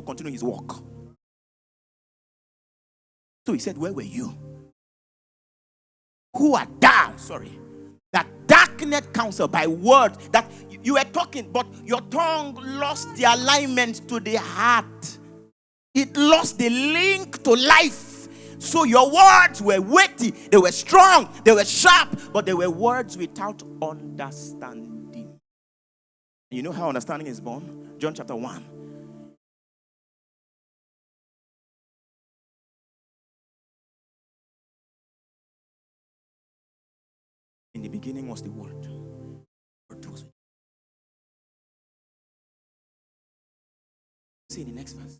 to continue his work. So he said, where were you? Who art thou? Sorry. That darkened counsel by words that you were talking, but your tongue lost the alignment to the heart. It lost the link to life. So your words were weighty, they were strong, they were sharp, but they were words without understanding. You know how understanding is born? John chapter 1. In the beginning was the Word. See the next verse.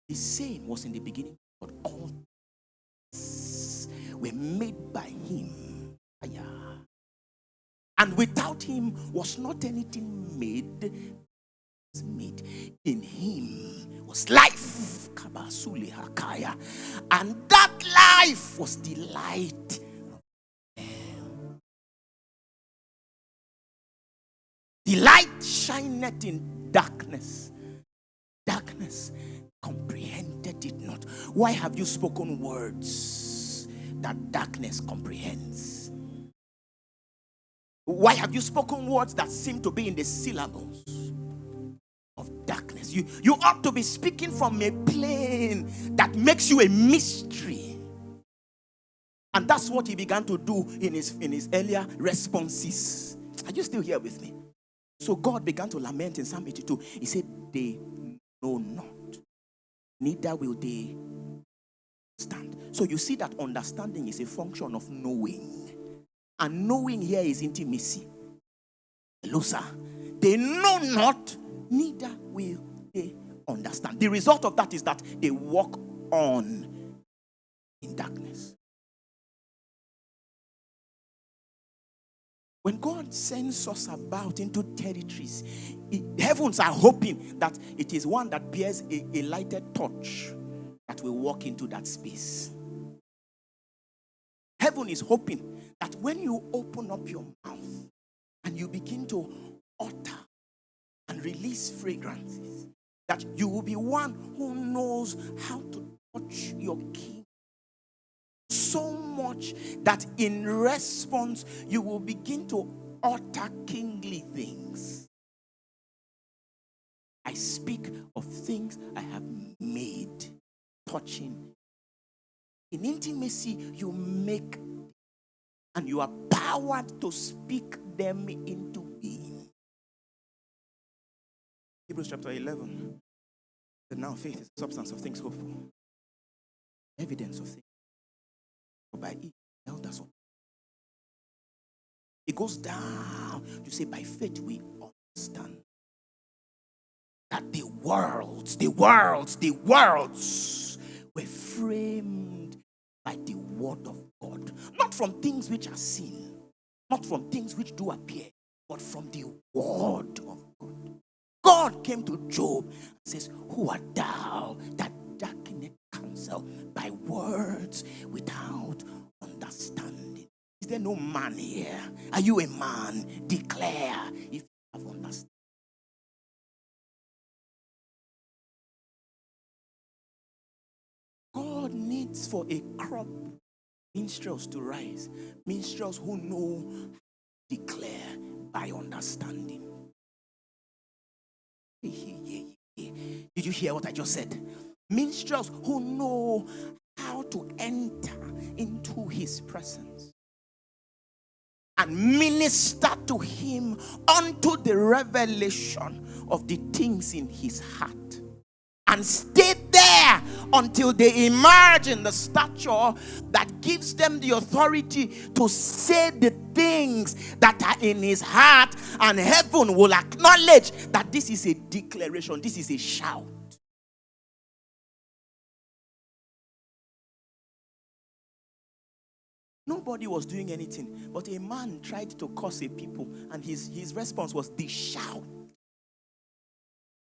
The same was in the beginning, but all things were made by him. And without him was not anything made. In him was life. And that life was the light. The light shineth in darkness. Darkness comprehended it not. Why have you spoken words that darkness comprehends? Why have you spoken words that seem to be in the syllables of darkness? You ought to be speaking from a plane that makes you a mystery. And that's what he began to do in his earlier responses. Are you still here with me? So God began to lament in Psalm 82. He said, they know not, neither will they stand. So you see that understanding is a function of knowing. And knowing here is intimacy. Hello, sir. They know not, neither will they understand. The result of that is that they walk on in darkness. When God sends us about into territories, heavens are hoping that it is one that bears a lighted torch that will walk into that space. Heaven is hoping that when you open up your mouth and you begin to utter and release fragrances, that you will be one who knows how to touch your king so much that in response you will begin to utter kingly things. I speak of things I have made, touching. In intimacy, you make and you are powered to speak them into being. Hebrews chapter 11. That now faith is the substance of things hoped for, evidence of things. For by it, elders of. It goes down to say, by faith we understand that the worlds were framed by the word of God. Not from things which are seen, not from things which do appear, but from the word of God. God came to Job and says, who art thou that darkeneth counsel by words without understanding? Is there no man here? Are you a man? Declare if you have understanding. God needs for a crop minstrels to rise. Minstrels who know, declare by understanding. Did you hear what I just said? Minstrels who know how to enter into his presence and minister to him unto the revelation of the things in his heart, and stay there until they emerge in the stature that gives them the authority to say the things that are in his heart, and heaven will acknowledge that this is a declaration, this is a shout. Nobody was doing anything, but a man tried to curse a people, and his response was the shout.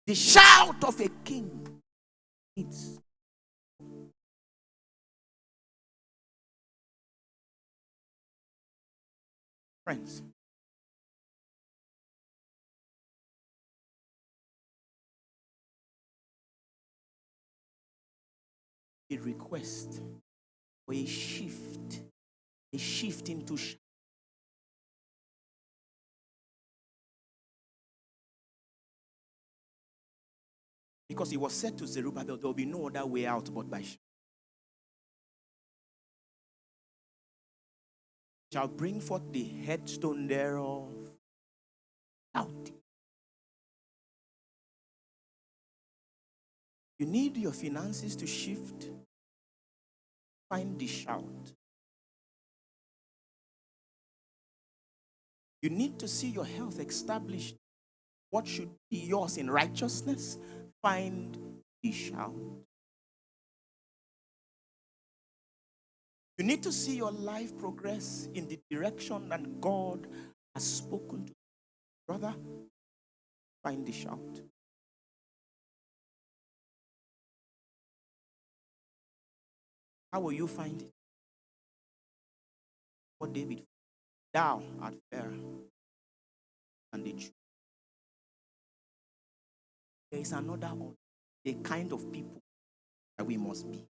The shout of a king. It's friends. a request for a shift into because it was said to Zerubbabel, there will be no other way out but by shall bring forth the headstone thereof out. You need your finances to shift. Find the shout. You need to see your health established. What should be yours in righteousness? Find the shout. You need to see your life progress in the direction that God has spoken to you. Brother, find the shout. How will you find it? What David, thou art fair and the Jew. There is another one, the kind of people that we must be.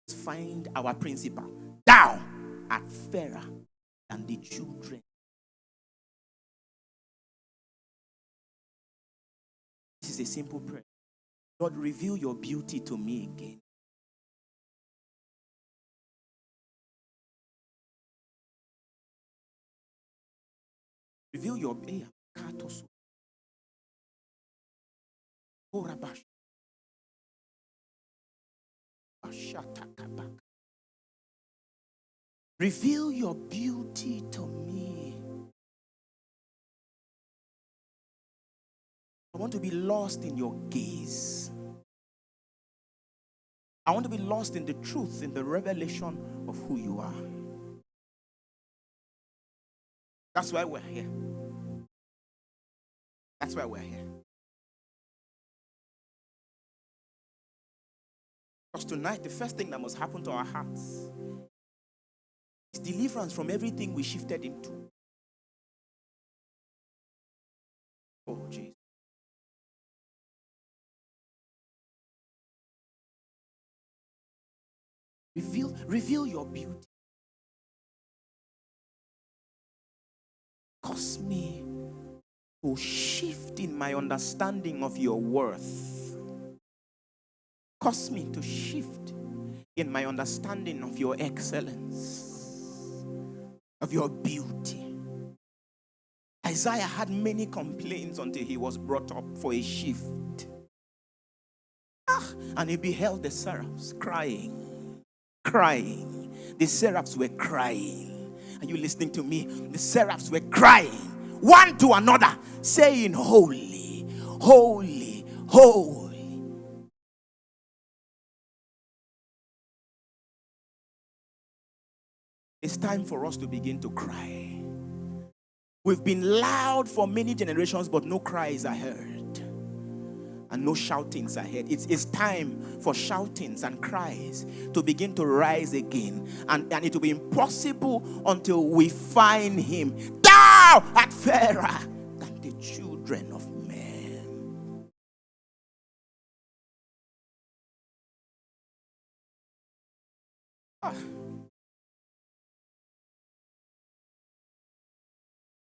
Let's find our principle. Thou art fairer than the children. This is a simple prayer. Lord, reveal your beauty to me again. Reveal your beauty. Reveal your beauty to me. I want to be lost in your gaze. I want to be lost in the truth, in the revelation of who you are. That's why we're here. That's why we're here. Because tonight, the first thing that must happen to our hearts is deliverance from everything we shifted into. Oh, Jesus. Reveal your beauty. Cause me to shift in my understanding of your worth. Cause me to shift in my understanding of your excellence, of your beauty. Isaiah had many complaints until he was brought up for a shift. And he beheld the seraphs crying. The seraphs were crying. Are you listening to me? The seraphs were crying, one to another, saying, holy, holy, holy. It's time for us to begin to cry. We've been loud for many generations, but no cries are heard. And no shoutings are heard. It's time for shoutings and cries to begin to rise again. And it will be impossible until we find him. Thou art fairer than the children of men.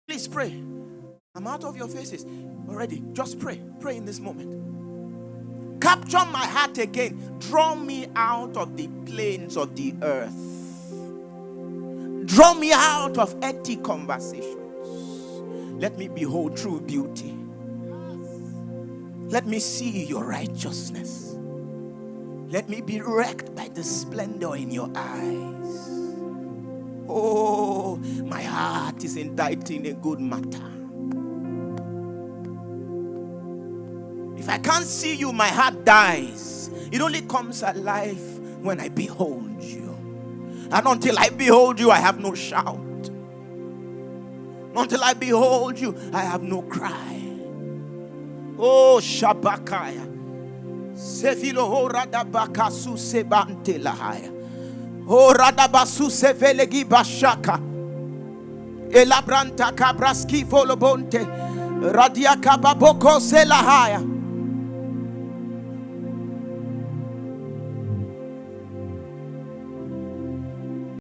Please pray. I'm out of your faces already. Just pray. Pray in this moment. Capture my heart again. Draw me out of the plains of the earth. Draw me out of empty conversations. Let me behold true beauty. Let me see your righteousness. Let me be wrecked by the splendor in your eyes. Oh, my heart is indicting a good matter. If I can't see you, my heart dies. It only comes alive when I behold you. And until I behold you, I have no shout. Until I behold you, I have no cry. Oh, Shabakaya. Sefilo ho radabakasu sebante lahaya. Oh, radabasu sevelegi bashaka. Elabranta kabraski volobonte. Radia kababoko selahaya.